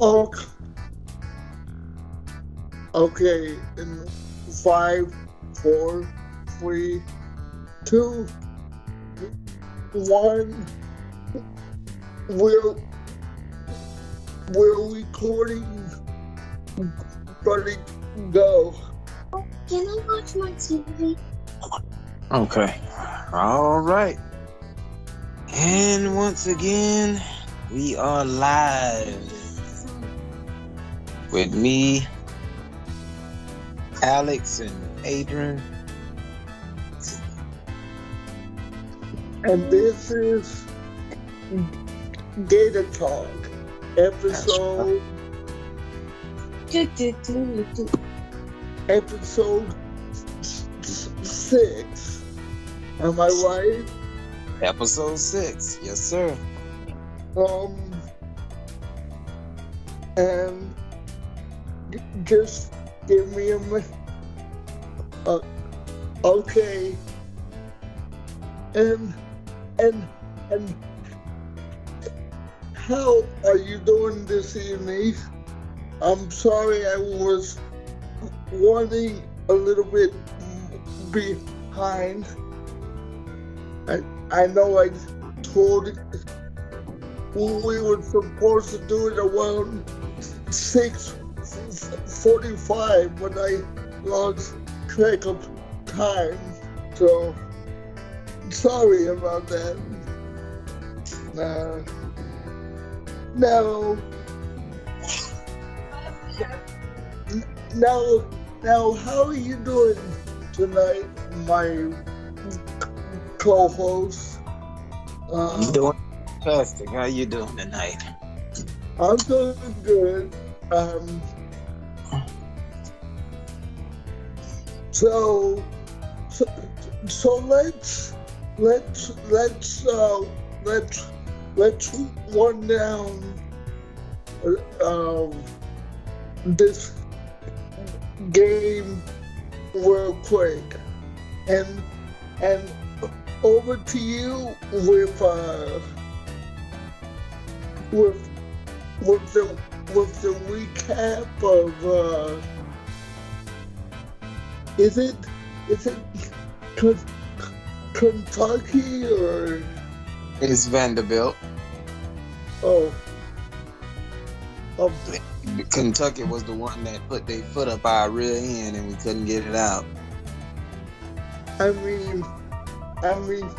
Okay, okay. In five, four, three, two, one. We're we're recording. Ready, go. Can I watch my TV? Okay. All right. And once again, we are live with me, Alex, and Adrian. And this is Gator Talk, That's right. episode Do, do, do, do. episode 6. Am I right? Episode 6. Yes, sir. Um, and just give me a minute. Uh, okay. And and and how are you doing this evening? I'm sorry I was running a little bit behind. I know I told we were supposed to do it around 6:45, but I lost track of time. So sorry about that. Uh, now, now, how are you doing tonight, my co-host? You doing fantastic. How you doing tonight? I'm doing good. So, so, so let's run down um this game real quick, and and over to you with with the with the recap of is it Ken- Kentucky or It's Vanderbilt. oh um, Kentucky was the one that put their foot up our rear end and we couldn't get it out. I mean I mean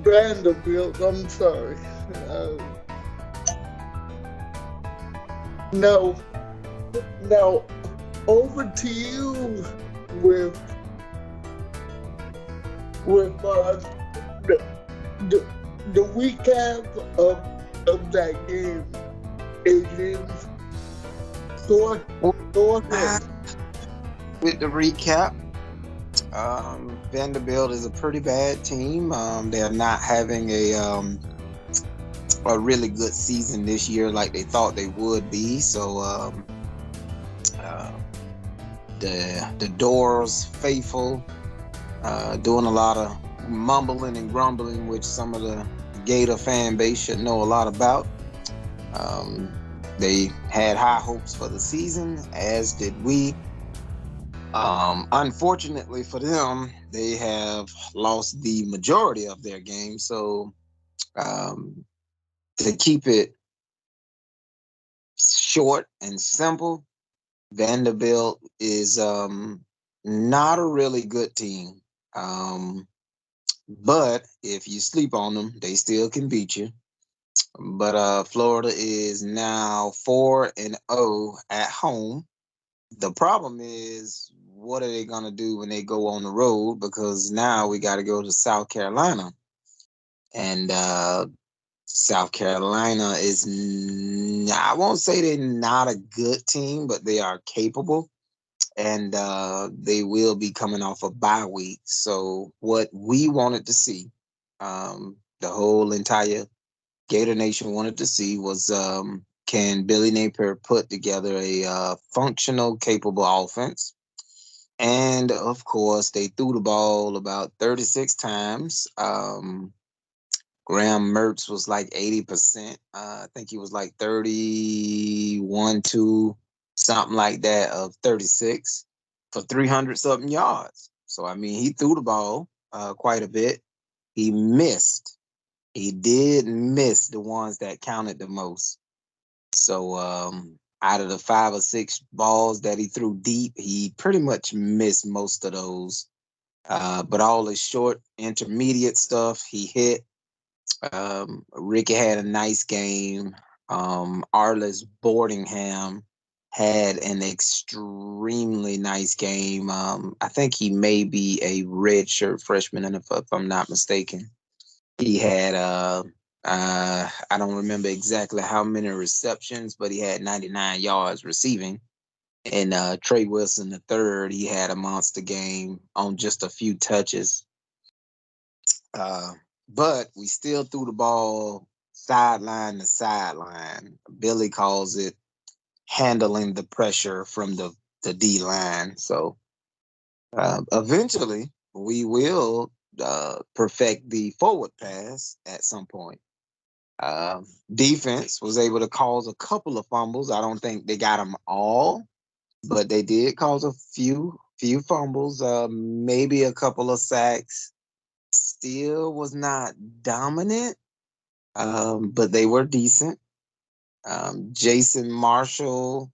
Vanderbilt. I'm sorry. Uh, now now over to you with the, the the recap of that game, Adrian. Go go ahead. With the recap, Vanderbilt is a pretty bad team. They're not having a really good season this year like they thought they would be. So uh, the Doors faithful doing a lot of mumbling and grumbling, which some of the Gator fan base should know a lot about. Um, they had high hopes for the season, as did we. Unfortunately for them, they have lost the majority of their games. So um, to keep it short and simple, Vanderbilt is not a really good team. But if you sleep on them, they still can beat you. But Florida is now 4-0 at home. The problem is, what are they gonna do when they go on the road? Because now we got to go to South Carolina, and South Carolina is, I won't say they're not a good team, but they are capable, and they will be coming off a bye week. So what we wanted to see, the whole entire Gator Nation wanted to see was, can Billy Napier put together a functional, capable offense? And of course, they threw the ball about 36 times. Graham Mertz was like 80%. I think he was like 31, 2, something like that of 36 for 300 something yards. So, I mean, he threw the ball quite a bit. He missed. He did miss the ones that counted the most. So, out of the 5 or 6 balls that he threw deep, he pretty much missed most of those. But all the short, intermediate stuff, he hit. Ricky had a nice game. Arlis Boardingham had an extremely nice game. I think he may be a redshirt freshman, if I'm not mistaken. He had I don't remember exactly how many receptions, but he had 99 yards receiving. And Trey Wilson the third, he had a monster game on just a few touches. Uh, but we still threw the ball sideline to sideline. Billy calls it handling the pressure from the D line. So eventually we will perfect the forward pass at some point. Defense was able to cause a couple of fumbles. I don't think they got them all, but they did cause a few fumbles, maybe a couple of sacks. Still was not dominant, but they were decent. Jason Marshall,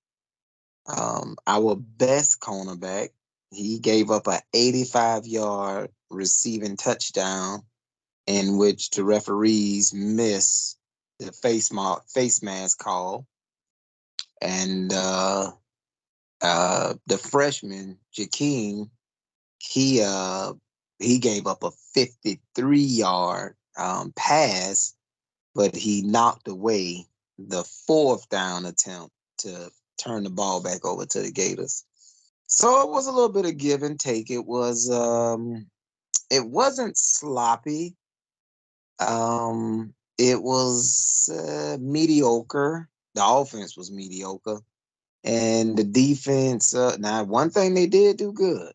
our best cornerback, he gave up a 85-yard receiving touchdown in which the referees missed the face mask call. And the freshman, Jakeem, he he gave up a 53-yard pass, but he knocked away the 4th down attempt to turn the ball back over to the Gators. So it was a little bit of give and take. It wasn't sloppy. It was mediocre. The offense was mediocre, and the defense. Now, one thing they did do good.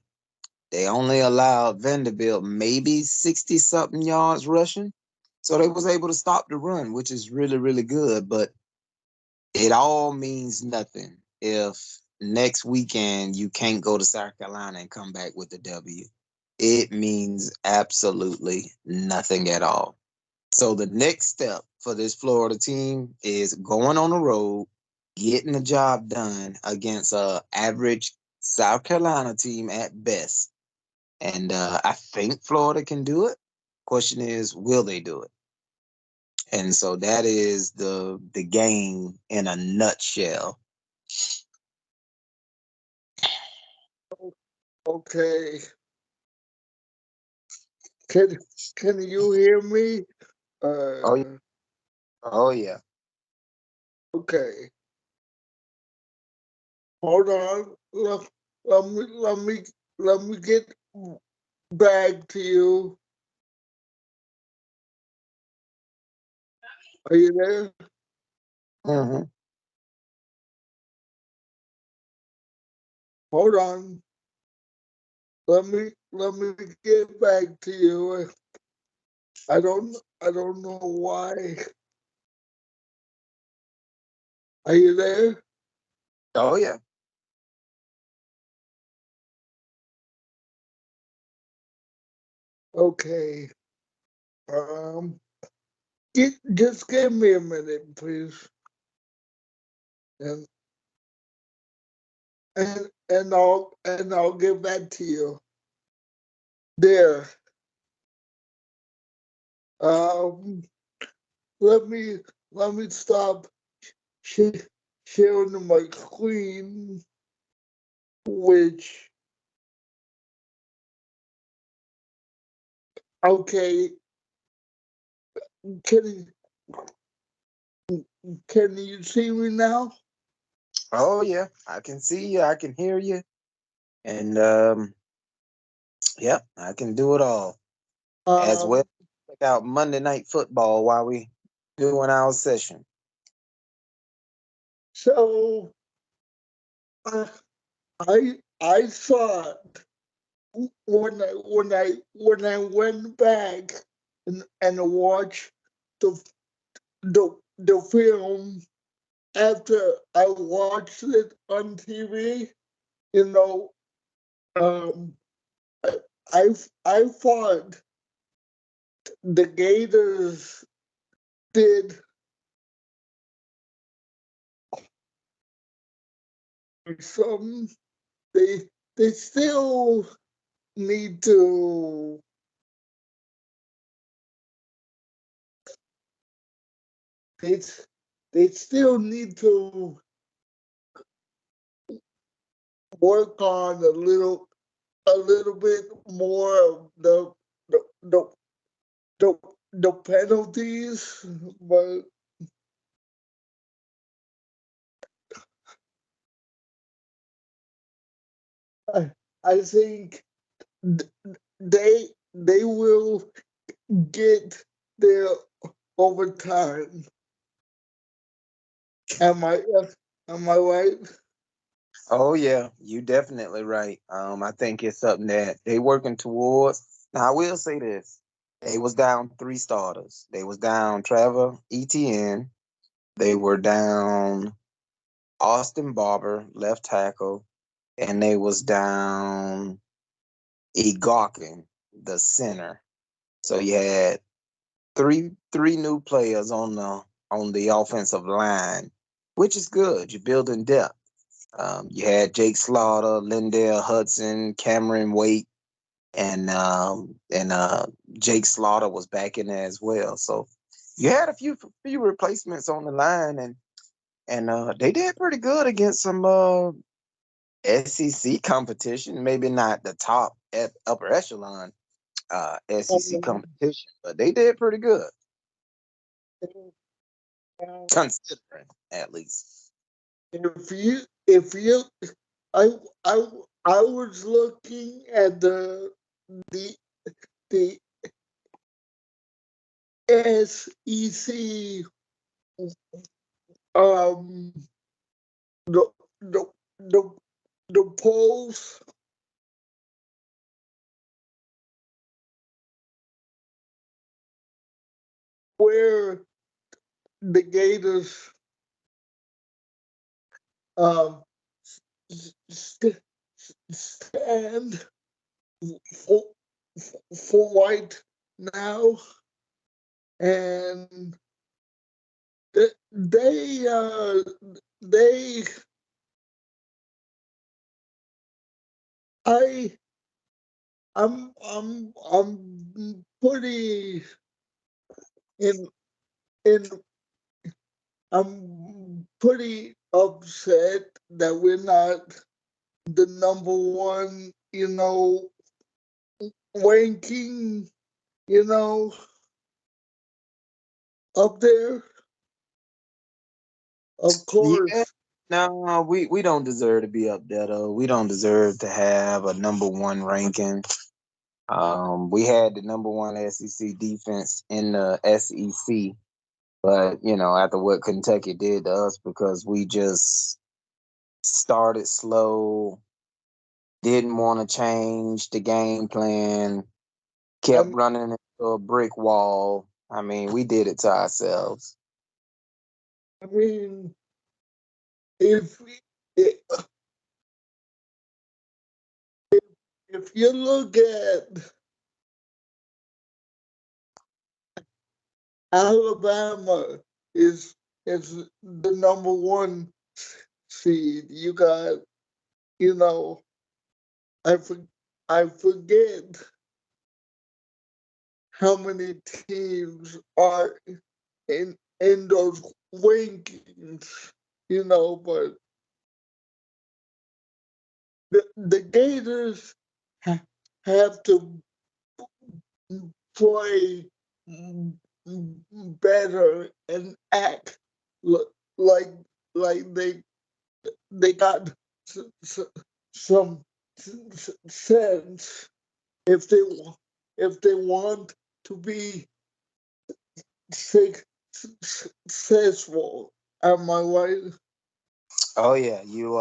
They only allowed Vanderbilt maybe 60 something yards rushing. So they was able to stop the run, which is really, really good. But it all means nothing if next weekend you can't go to South Carolina and come back with the W. It means absolutely nothing at all. So the next step for this Florida team is going on the road, getting the job done against a average South Carolina team at best. And I think Florida can do it. Question is, will they do it? And so that is the game in a nutshell. Okay. Can can you hear me? Oh, yeah. Uh, Oh yeah. okay. Hold on. Let me let me let me get back to you. Are you there? Mm-hmm. Hold on. Let me get back to you. I don't know why. Are you there? Oh yeah. Okay. Um just give me a minute, please. And and I'll get back to you. There. Um let me let me stop sh- sharing my screen, which okay, can can you see me now? Oh yeah. I can see you. I can hear you. And yep, I can do it all. As well, Um check out Monday Night Football while we doing our session. so uh, I thought when I went back and watched the the film after I watched it on TV. You know, um, I I thought the Gators did some. They still need to. They they still need to work on a little bit more of the the the, the penalties, but I, I think they will get there over time. Am I am I right? Oh yeah, you definitely right. I think it's something that they working towards. Now I will say this: they was down three starters. They was down Trevor Etienne. They were down Austin Barber, left tackle, and they was down Egarkin, the center. So you had three new players on the offensive line, which is good. You're building depth. You had Jake Slaughter, Lindell Hudson, Cameron Waite, and Jake Slaughter was back in there as well. So you had a few replacements on the line, and they did pretty good against some SEC competition. Maybe not the top upper echelon SEC Um, competition, but they did pretty good uh, considering at least. if you I I I was looking at the the SEC um the the the the polls where the Gators um st- stand for for right now, and they they I I'm pretty in in I'm pretty upset that we're not the number one, ranking, you know, up there. Of Yeah, course, no, we don't deserve to be up there though. We don't deserve to have a number one ranking. We had the number one SEC defense in the SEC, but after what Kentucky did to us, because we just started slow, didn't want to change the game plan, I kept mean, running into a brick wall. I mean, we did it to ourselves. I mean, if if if you look at Alabama is the number one seed. You got, you know, I for, I forget how many teams are in those rankings, but the Gators have to play better and act like they got some sense if if they want to be successful. Am I right? Oh yeah, you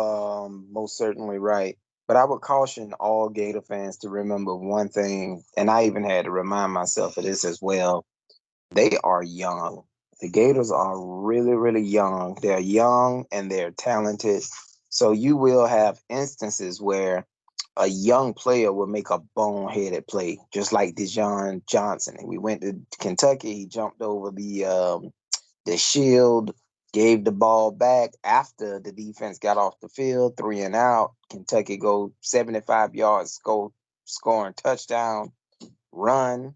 most certainly right. But I would caution all Gator fans to remember one thing, and I even had to remind myself of this as well. They are young. The Gators are really, really young. They're young and they're talented. So you will have instances where a young player will make a boneheaded play, just like Dijon Johnson. And we went to Kentucky. He jumped over the shield, gave the ball back after the defense got off the field, 3 and out. Kentucky go 75 yards, scoring touchdown, run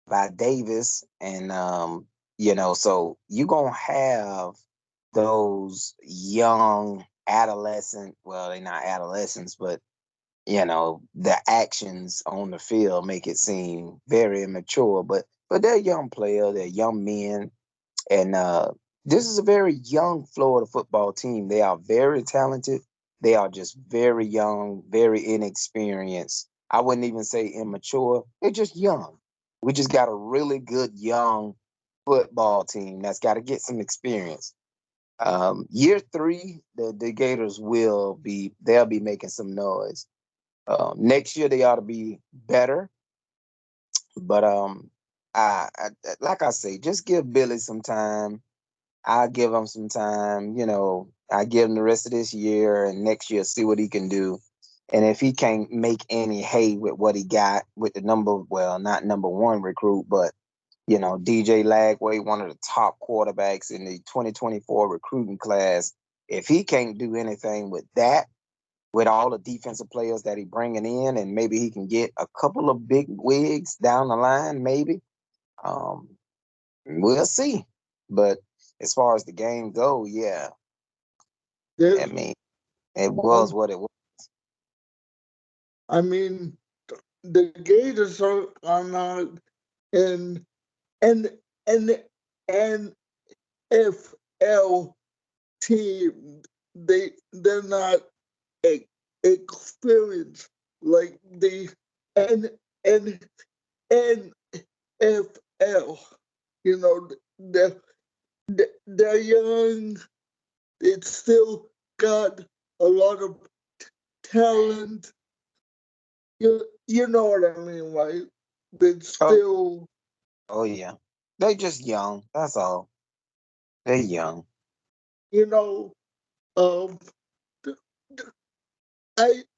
by Davis. And so you're gonna have those young adolescent, well, they're not adolescents, but the actions on the field make it seem very immature, but they're young players, they're young men, and this is a very young Florida football team. They are very talented. They are just very young, very inexperienced. I wouldn't even say immature. They're just young. We just got a really good young football team that's got to get some experience. Year three, the Gators they'll be making some noise. Next year they ought to be better, but I like I say, just give Billy some time. I give him some time. I give him the rest of this year and next year, see what he can do. And if he can't make any hay with what he got with well, not number one recruit, but DJ Lagway, one of the top quarterbacks in the 2024 recruiting class. If he can't do anything with that, with all the defensive players that he bringing in, and maybe he can get a couple of big wigs down the line, maybe. Um, we'll see. But as far as the game go, yeah, I There's mean, it was one. what it was. I mean, the Gators are not in an NFL team. They're not e- experienced like the N N NFL. You know, they're they're young. It's still got a lot of talent. You know what I mean, right? It's Oh, still, oh yeah, they just young. That's all. They're young. you know, um, th- th-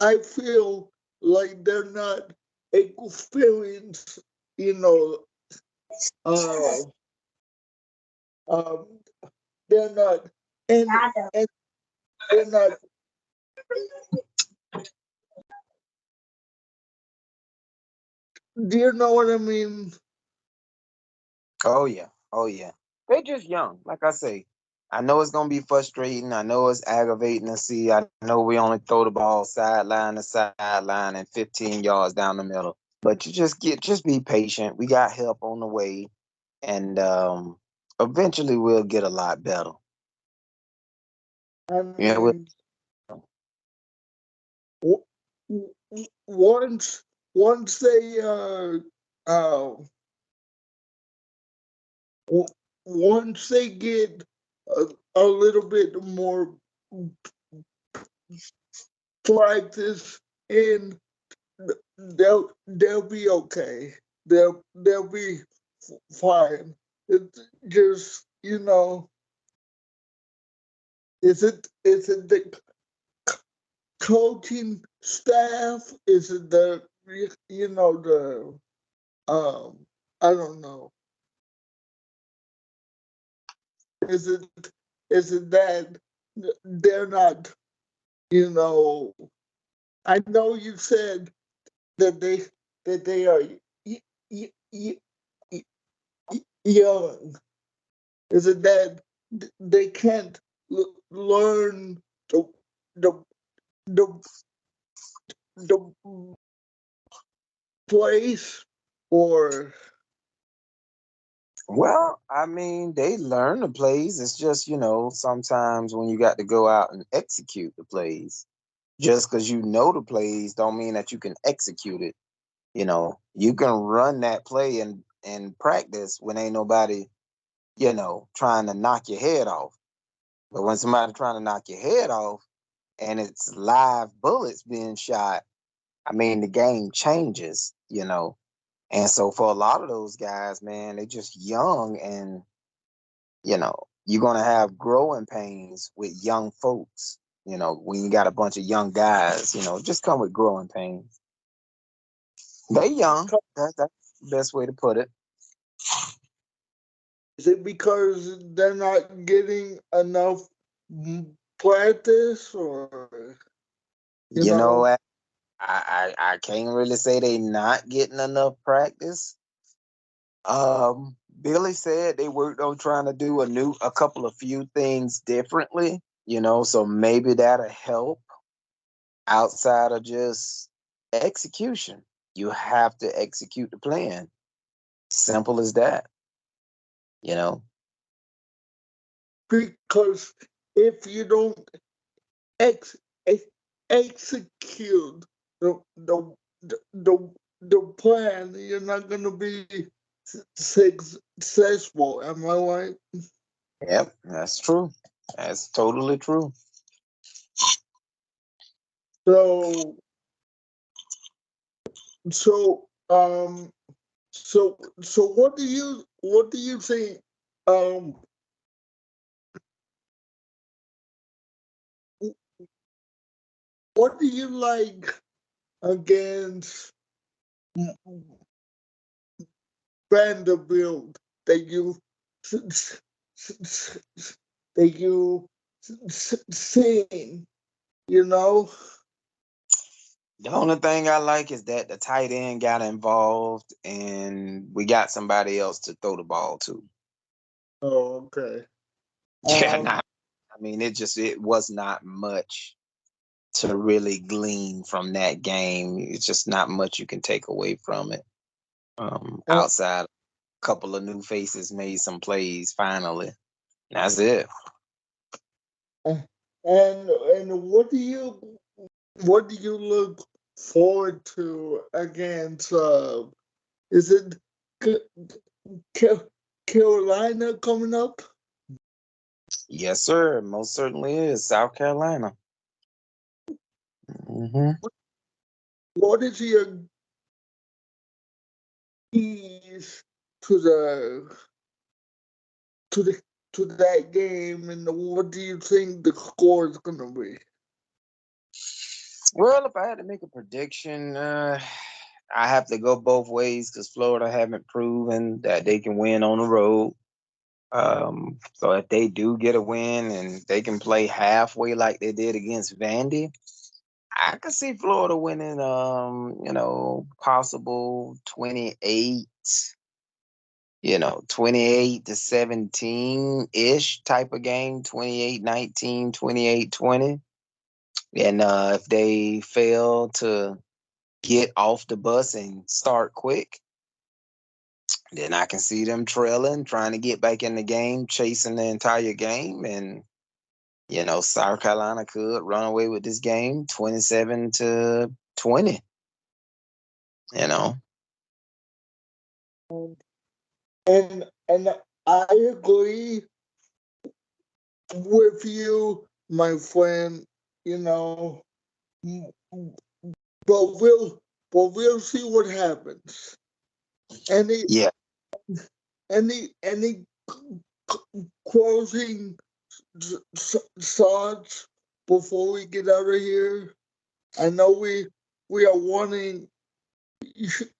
I feel like they're not experienced, you know, uh, um, they're not, and they're not. Do you know what I mean? Oh yeah, oh yeah. They're just young. Like I say, I know it's gonna be frustrating. I know it's aggravating to see. I know we only throw the ball sideline to sideline and 15 yards down the middle. But just be patient. We got help on the way, and eventually we'll get a lot better. I Yeah, we mean, w- once they uh once they get a, a little bit more practice in, they'll be okay. They'll be fine. It's just, is it the coaching staff? Is it the the I don't know. Is it that they're not, you know I know you said that they are y- y- y- y- young. Is it that they can't learn the the the place, or well, I mean, they learn the plays. It's just, sometimes when you got to go out and execute the plays, just because you know the plays don't mean that you can execute it. You can run that play in practice when ain't nobody, trying to knock your head off. But when somebody trying to knock your head off and it's live bullets being shot, I mean, the game changes. And so for a lot of those guys, man, they just young, and you're gonna have growing pains with young folks. When you got a bunch of young guys, just come with growing pains. They young. That's the best way to put it. Is it because they're not getting enough practice, or you You know, know? I can't really say they not getting enough practice. Billy said they worked on trying to do a couple of few things differently, so maybe that'll help outside of just execution. You have to execute the plan. Simple as that, you know. Because if you don't ex- ex- execute the, the the plan, you're not gonna be successful. Am I right? Yep, that's true. That's totally true. So so so what do you think? Um, what do you like against Vanderbilt that you seen? You know? The only thing I like is that the tight end got involved and we got somebody else to throw the ball to. Oh, okay. Yeah, Um, I mean, it was not much to really glean from that game. It's just not much you can take away from it. and Outside, a couple of new faces made some plays finally. That's it. and what do you look forward to against? Is it Carolina coming up? Yes, sir. Most certainly is. South Carolina. Hmm. What is your keys to the to that game, and what do you think the score is gonna be? Well, if I had to make a prediction, I have to go both ways because Florida haven't proven that they can win on the road. So if they do get a win and they can play halfway like they did against Vandy, I could see Florida winning, possible 28-17-ish type of game, 28-19, 28-20. And if they fail to get off the bus and start quick, then I can see them trailing, trying to get back in the game, chasing the entire game. And, South Carolina could run away with this game 27-20, you know. And I agree with you, my friend. You know, but we'll but we'll see what happens. Any Yeah. any closing thoughts before we get out of here? I know we are running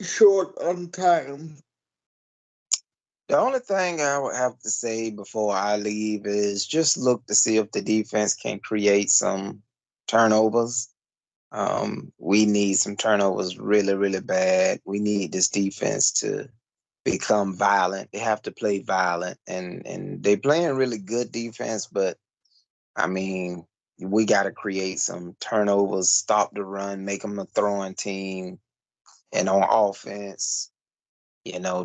short on time. The only thing I would have to say before I leave is just look to see if the defense can create some turnovers. We need some turnovers really, really bad. We need this defense to become violent. They have to play violent, and they playing really good defense, but I mean, we got to create some turnovers, stop the run, make them a throwing team, and on offense,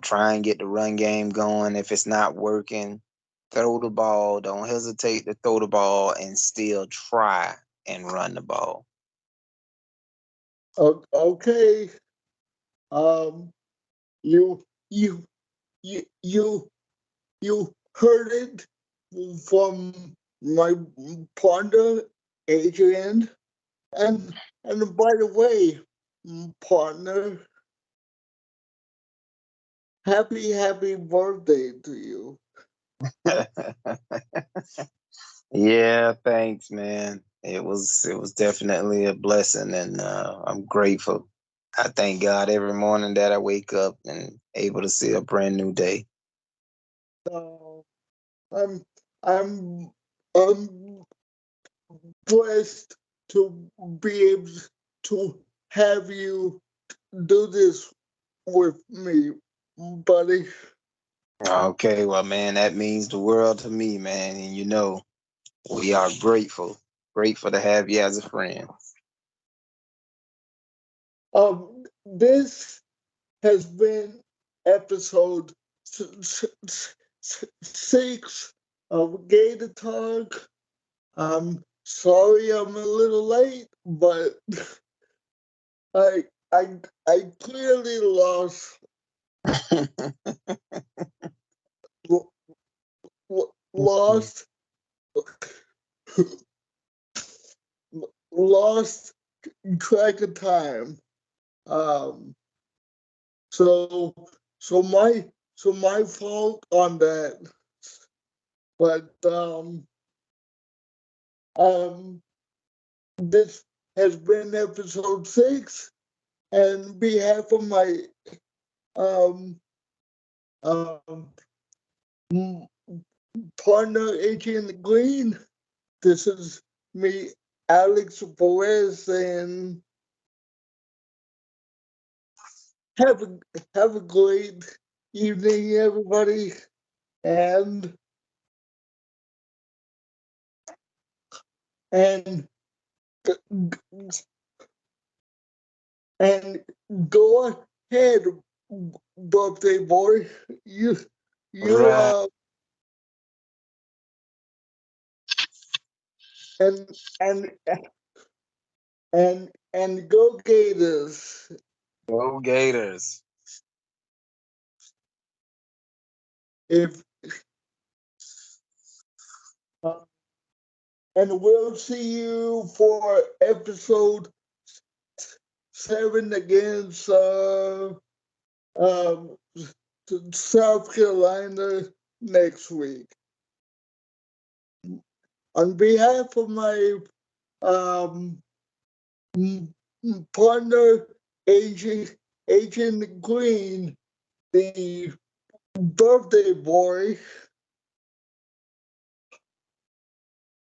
try and get the run game going. If it's not working, throw the ball. Don't hesitate to throw the ball and still try and run the ball. Okay. Um. You you you you heard it from my partner Adrian, and by the way, partner, happy birthday to you. Yeah, thanks, man. It was definitely a blessing, and I'm grateful. I thank God every morning that I wake up and able to see a brand new day. Uh, I'm I'm I'm blessed to be able to have you do this with me, buddy. Okay, well, man, that means the world to me, man. And we are grateful to have you as a friend. This has been episode 6 of Gator Talk. I'm sorry I'm a little late, but I I I clearly lost lost track of time. Um, so so my fault on that. But um, this has been episode 6, and on behalf of my um um partner Adrian Green, this is me, Alex Perez, and have a have a great evening, everybody, and and and go ahead, birthday boy. You you Right. and and and go Gators. Go Gators. If uh, and we'll see you for episode 7 against um, South Carolina next week. On behalf of my um, partner, Agent Green, the birthday boy,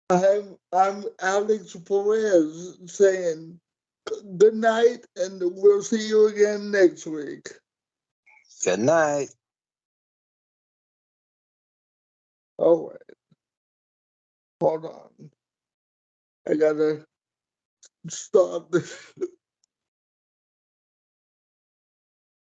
I'm Alex Perez saying good night, and we'll see you again next week. Good night. All right, hold on. I gotta stop this.